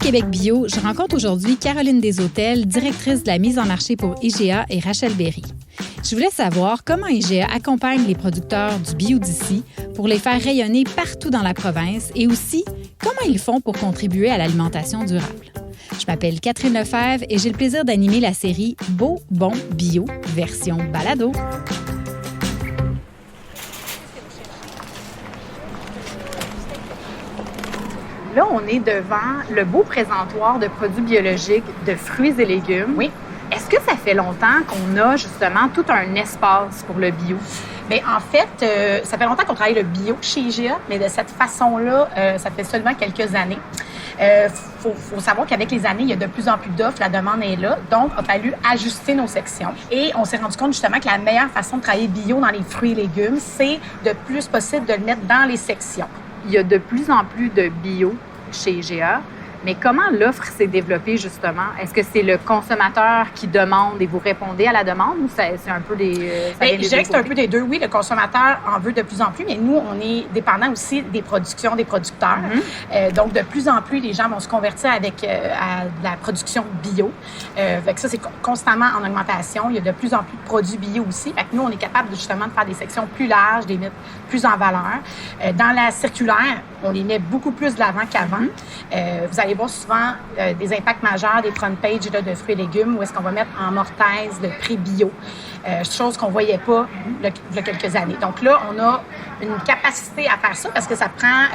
Québec Bio, je rencontre aujourd'hui Caroline Deshôtels, directrice de la mise en marché pour IGA et Rachel Berry. Je voulais savoir comment IGA accompagne les producteurs du bio d'ici pour les faire rayonner partout dans la province et aussi comment ils font pour contribuer à l'alimentation durable. Je m'appelle Catherine Lefebvre et j'ai le plaisir d'animer la série Beau, bon, bio, version balado. Là, on est devant le beau présentoir de produits biologiques, de fruits et légumes. Oui. Est-ce que ça fait longtemps qu'on a justement tout un espace pour le bio? Bien, en fait, ça fait longtemps qu'on travaille le bio chez IGA, mais de cette façon-là, ça fait seulement quelques années. Faut savoir qu'avec les années, il y a de plus en plus d'offres, la demande est là. Donc, il a fallu ajuster nos sections. Et on s'est rendu compte justement que la meilleure façon de travailler bio dans les fruits et légumes, c'est de plus possible de le mettre dans les sections. Il y a de plus en plus de bio chez IGA, mais comment l'offre s'est développée justement? Est-ce que c'est le consommateur qui demande et vous répondez à la demande ou c'est un peu des... Bien, je dirais que c'est un peu des deux. Oui, le consommateur en veut de plus en plus, mais nous, on est dépendant aussi des productions des producteurs. Donc, de plus en plus, les gens vont se convertir avec à la production bio. Fait que ça, c'est constamment en augmentation. Il y a de plus en plus de produits bio aussi. Fait que nous, on est capable justement de faire des sections plus larges, des mettre plus en valeur. Dans la circulaire, on les met beaucoup plus de l'avant qu'avant. Vous allez voir souvent des impacts majeurs des front pages là, de fruits et légumes où est-ce qu'on va mettre en mortaise le prix bio. Chose qu'on voyait pas il y a quelques années. Donc là, on a une capacité à faire ça parce que ça prend...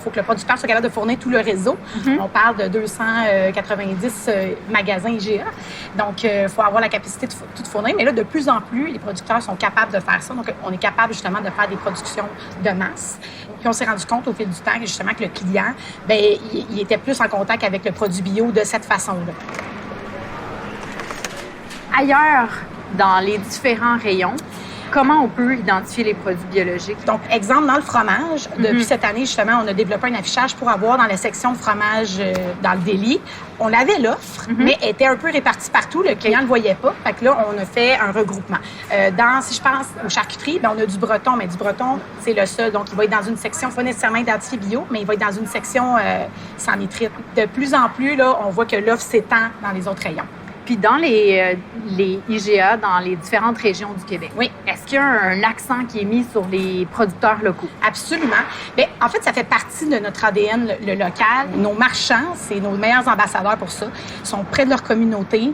faut que le producteur soit capable de fournir tout le réseau. On parle de 290 magasins IGA. Donc, il faut avoir la capacité de tout fournir. Mais là, de plus en plus, les producteurs sont capables de faire ça. Donc, on est capable justement de faire des productions de masse. Puis on s'est rendu compte au fil du temps justement que le client, bien, il était plus en contact avec le produit bio de cette façon-là. Ailleurs, dans les différents rayons, comment on peut identifier les produits biologiques? Donc, exemple, dans le fromage, depuis cette année, justement, on a développé un affichage pour avoir dans la section de fromage dans le délit. On avait l'offre, mais elle était un peu répartie partout. Le client ne le voyait pas. Fait que là, on a fait un regroupement. Si je pense aux charcuteries, bien, on a du breton, mais du breton, c'est le seul. Donc, il va être dans une section, pas nécessairement identifié bio, mais il va être dans une section sans nitrite. De plus en plus, là, on voit que l'offre s'étend dans les autres rayons. Puis dans les IGA, dans les différentes régions du Québec, oui. Est-ce qu'il y a un accent qui est mis sur les producteurs locaux? Absolument. Bien, en fait, ça fait partie de notre ADN, le local. Nos marchands, c'est nos meilleurs ambassadeurs pour ça, sont près de leur communauté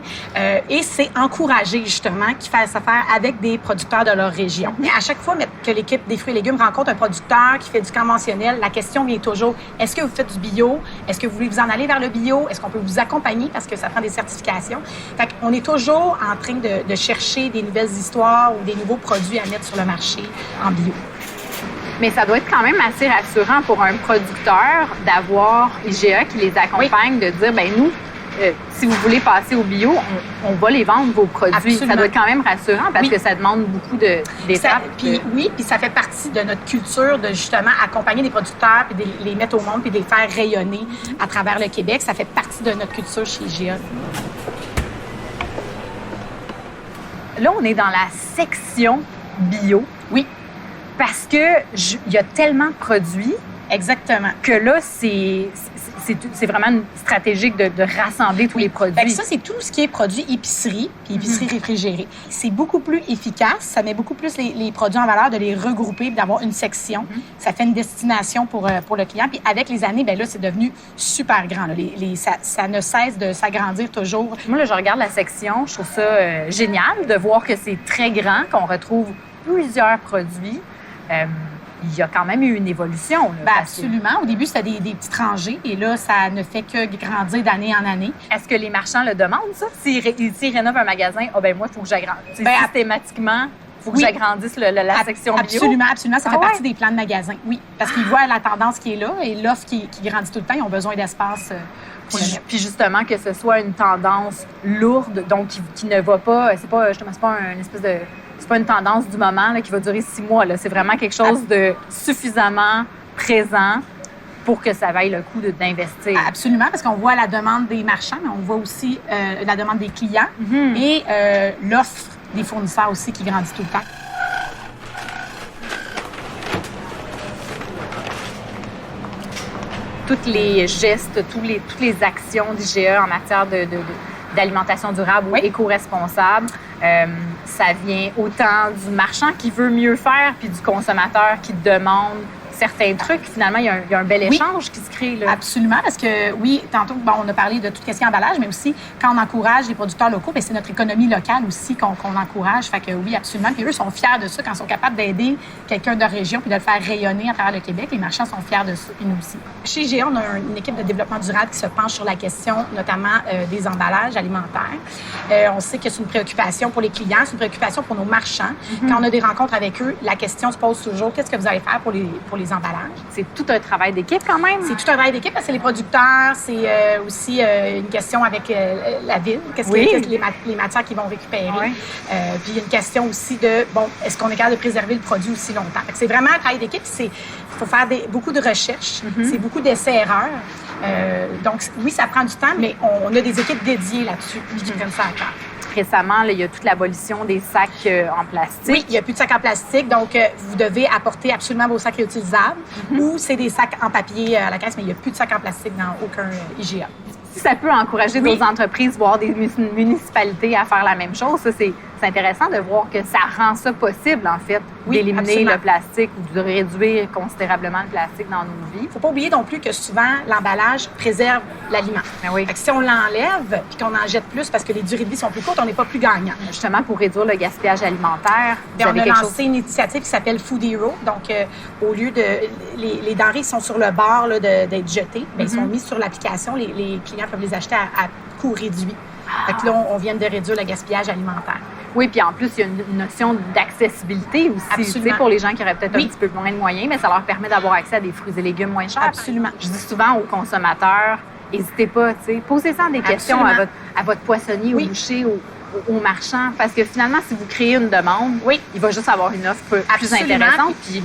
et c'est encouragé justement qu'ils fassent affaire avec des producteurs de leur région. Et à chaque fois que l'équipe des fruits et légumes rencontre un producteur qui fait du conventionnel, la question vient toujours, est-ce que vous faites du bio? Est-ce que vous voulez vous en aller vers le bio? Est-ce qu'on peut vous accompagner parce que ça prend des certifications? Fait qu'on est toujours en train de chercher des nouvelles histoires ou des nouveaux produits à mettre sur le marché en bio. Mais ça doit être quand même assez rassurant pour un producteur d'avoir IGA qui les accompagne, de dire, bien nous, si vous voulez passer au bio, on va les vendre, vos produits. Absolument. Ça doit être quand même rassurant parce que ça demande beaucoup d'étapes. Puis ça fait partie de notre culture de justement accompagner des producteurs, puis de les mettre au monde, puis de les faire rayonner à travers le Québec. Ça fait partie de notre culture chez IGA. Là, on est dans la section bio. Oui. Parce que il y a tellement de produits. Exactement. Que là, c'est vraiment stratégique de rassembler tous les produits. Fait que ça, c'est tout ce qui est produits épicerie, puis épicerie réfrigérée. C'est beaucoup plus efficace. Ça met beaucoup plus les produits en valeur, de les regrouper, puis d'avoir une section. Ça fait une destination pour le client. Puis avec les années, bien là, c'est devenu super grand. Là. Ça ne cesse de s'agrandir toujours. Moi, là, je regarde la section. Je trouve ça génial de voir que c'est très grand, qu'on retrouve plusieurs produits. Il y a quand même eu une évolution. Là, bien, absolument. Au début, c'était des petites rangées et là, ça ne fait que grandir d'année en année. Est-ce que les marchands le demandent, ça? S'ils rénovent un magasin, moi, il faut que j'agrandisse. Systématiquement, il faut que j'agrandisse la section bio. Absolument, absolument. Ça fait partie des plans de magasin, oui. Parce qu'ils voient la tendance qui est là et l'offre qui grandit tout le temps. Ils ont besoin d'espace pour le mettre. Puis justement, que ce soit une tendance lourde, donc qui ne va pas... C'est pas une espèce de... C'est pas une tendance du moment là, qui va durer 6 mois. Là. C'est vraiment quelque chose de suffisamment présent pour que ça vaille le coup d'investir. Absolument, parce qu'on voit la demande des marchands, mais on voit aussi la demande des clients et l'offre des fournisseurs aussi qui grandit tout le temps. tous les gestes, toutes les actions d'IGA en matière d'alimentation durable ou éco-responsable, ça vient autant du marchand qui veut mieux faire puis du consommateur qui demande certains trucs. Finalement, il y a un bel échange qui se crée. Là. Absolument, parce que oui, tantôt, on a parlé de tout ce qui est emballage, mais aussi, quand on encourage les producteurs locaux, bien, c'est notre économie locale aussi qu'on encourage. Fait que oui, absolument. Puis eux sont fiers de ça quand ils sont capables d'aider quelqu'un de région puis de le faire rayonner à travers le Québec. Les marchands sont fiers de ça, puis nous aussi. Chez IGA, on a une équipe de développement durable qui se penche sur la question, notamment des emballages alimentaires. On sait que c'est une préoccupation pour les clients, c'est une préoccupation pour nos marchands. Quand on a des rencontres avec eux, la question se pose toujours, qu'est-ce que vous allez faire pour les emballages? C'est tout un travail d'équipe quand même. C'est tout un travail d'équipe parce que c'est les producteurs, c'est aussi une question avec la ville, qu'est-ce que les matières qu'ils vont récupérer. Oui. Puis il y a une question aussi de, est-ce qu'on est capable de préserver le produit aussi longtemps? Fait que c'est vraiment un travail d'équipe, il faut faire beaucoup de recherches, c'est beaucoup d'essais-erreurs. Donc oui, ça prend du temps, mais on a des équipes dédiées là-dessus qui prennent ça à cœur. Récemment, il y a toute l'abolition des sacs en plastique. Oui, il n'y a plus de sacs en plastique, donc vous devez apporter absolument vos sacs réutilisables ou c'est des sacs en papier à la caisse, mais il n'y a plus de sacs en plastique dans aucun IGA. Si ça peut encourager d'autres entreprises, voire des municipalités à faire la même chose, ça, c'est intéressant de voir que ça rend ça possible, en fait, d'éliminer le plastique ou de réduire considérablement le plastique dans nos vies. Il ne faut pas oublier non plus que souvent, l'emballage préserve l'aliment. Oui. Fait que si on l'enlève et qu'on en jette plus parce que les durées de vie sont plus courtes, on n'est pas plus gagnant. Justement, pour réduire le gaspillage alimentaire, on a lancé une initiative qui s'appelle Food Hero. Donc, au lieu de... Les denrées sont sur le bord là, d'être jetées, bien, ils sont mis sur l'application. Les clients peuvent les acheter à coût réduit. Fait que là, on vient de réduire le gaspillage alimentaire. Oui, puis en plus, il y a une notion d'accessibilité aussi. Pour les gens qui auraient peut-être un petit peu moins de moyens, mais ça leur permet d'avoir accès à des fruits et légumes moins chers. Absolument. Je dis souvent aux consommateurs, n'hésitez pas, posez-en des questions à votre poissonnier, au boucher, au marchand, parce que finalement, si vous créez une demande, il va juste avoir une offre plus intéressante. Puis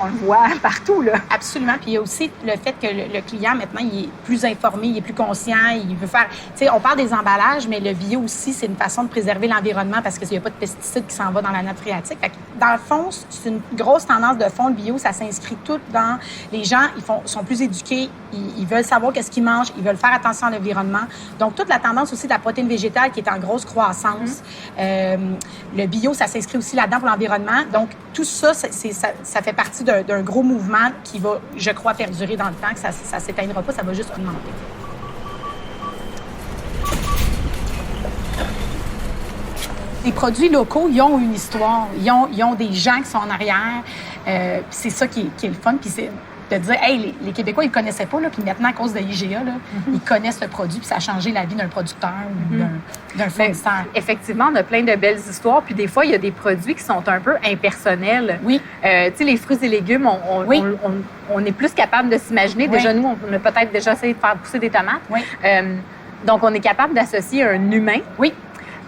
on le voit partout, là. Absolument. Puis il y a aussi le fait que le client, maintenant, il est plus informé, il est plus conscient, il veut faire... Tu sais, on parle des emballages, mais le bio aussi, c'est une façon de préserver l'environnement parce qu'il n'y a pas de pesticides qui s'en vont dans la nappe phréatique. Fait que, dans le fond, c'est une grosse tendance de fond, le bio. Ça s'inscrit tout dans... Les gens, sont plus éduqués, ils veulent savoir qu'est-ce qu'ils mangent, ils veulent faire attention à l'environnement. Donc, toute la tendance aussi de la protéine végétale qui est en grosse croissance. Le bio, ça s'inscrit aussi là-dedans pour l'environnement. Donc, tout ça, ça fait partie d'un gros mouvement qui va, je crois, perdurer dans le temps, que ça ne s'éteindra pas, ça va juste augmenter. Les produits locaux, ils ont une histoire, ils ont des gens qui sont en arrière. C'est ça qui est le fun. Puis c'est de dire, hey, les Québécois, ils ne connaissaient pas, là, puis maintenant, à cause de IGA, là, ils connaissent le produit, puis ça a changé la vie d'un producteur ou d'un fournisseur. Effectivement, on a plein de belles histoires, puis des fois, il y a des produits qui sont un peu impersonnels. Oui. Tu sais, les fruits et légumes, on est plus capable de s'imaginer. Déjà, nous, on a peut-être déjà essayé de faire pousser des tomates. Oui. Donc, on est capable d'associer un humain. Oui.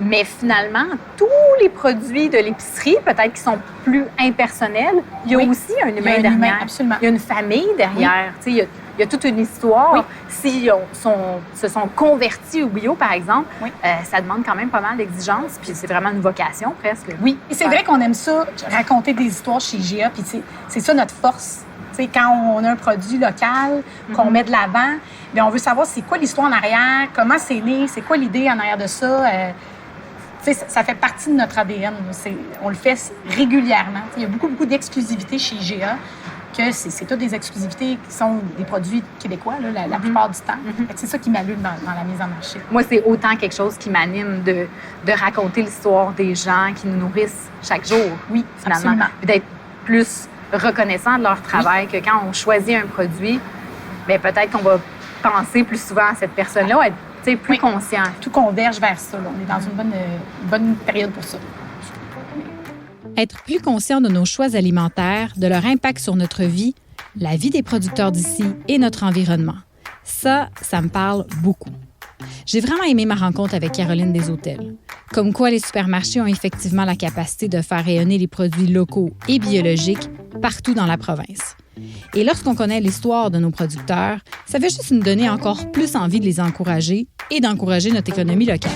Mais finalement, tous les produits de l'épicerie, peut-être qui sont plus impersonnels, il y a aussi un humain derrière. Absolument. Il y a une famille derrière. Tu sais, il y a toute une histoire. Oui. S'ils se sont convertis au bio, par exemple, ça demande quand même pas mal d'exigences. Puis c'est vraiment une vocation, presque. Oui. Et c'est vrai qu'on aime ça, raconter des histoires chez IGA. Puis c'est ça notre force. T'sais, quand on a un produit local qu'on met de l'avant, bien, on veut savoir c'est quoi l'histoire en arrière, comment c'est né, c'est quoi l'idée en arrière de ça. Ça fait partie de notre ADN. On le fait régulièrement. Il y a beaucoup d'exclusivité chez IGA, que c'est toutes des exclusivités qui sont des produits québécois là, la plupart du temps. C'est ça qui m'allume dans la mise en marché. Moi, c'est autant quelque chose qui m'anime de raconter l'histoire des gens qui nous nourrissent chaque jour. Oui, finalement. Absolument. Puis d'être plus reconnaissant de leur travail, que quand on choisit un produit, bien, peut-être qu'on va penser plus souvent à cette personne-là, être plus conscient. Tout converge vers ça. Là. On est dans une bonne période pour ça. Être plus conscient de nos choix alimentaires, de leur impact sur notre vie, la vie des producteurs d'ici et notre environnement. Ça me parle beaucoup. J'ai vraiment aimé ma rencontre avec Caroline Deshôtels. Comme quoi les supermarchés ont effectivement la capacité de faire rayonner les produits locaux et biologiques partout dans la province. Et lorsqu'on connaît l'histoire de nos producteurs, ça fait juste nous donner encore plus envie de les encourager et d'encourager notre économie locale.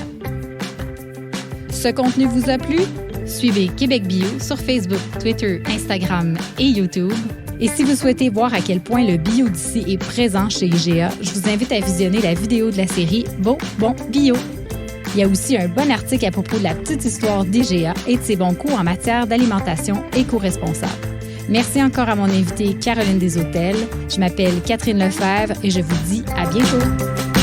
Ce contenu vous a plu? Suivez Québec Bio sur Facebook, Twitter, Instagram et YouTube Et si vous souhaitez voir à quel point le bio d'ici est présent chez IGA, je vous invite à visionner la vidéo de la série Beau, bon, bio. Il y a aussi un bon article à propos de la petite histoire d'IGA et de ses bons coups en matière d'alimentation éco-responsable. Merci encore à mon invitée Caroline Deshôtels. Je m'appelle Catherine Lefebvre et je vous dis à bientôt.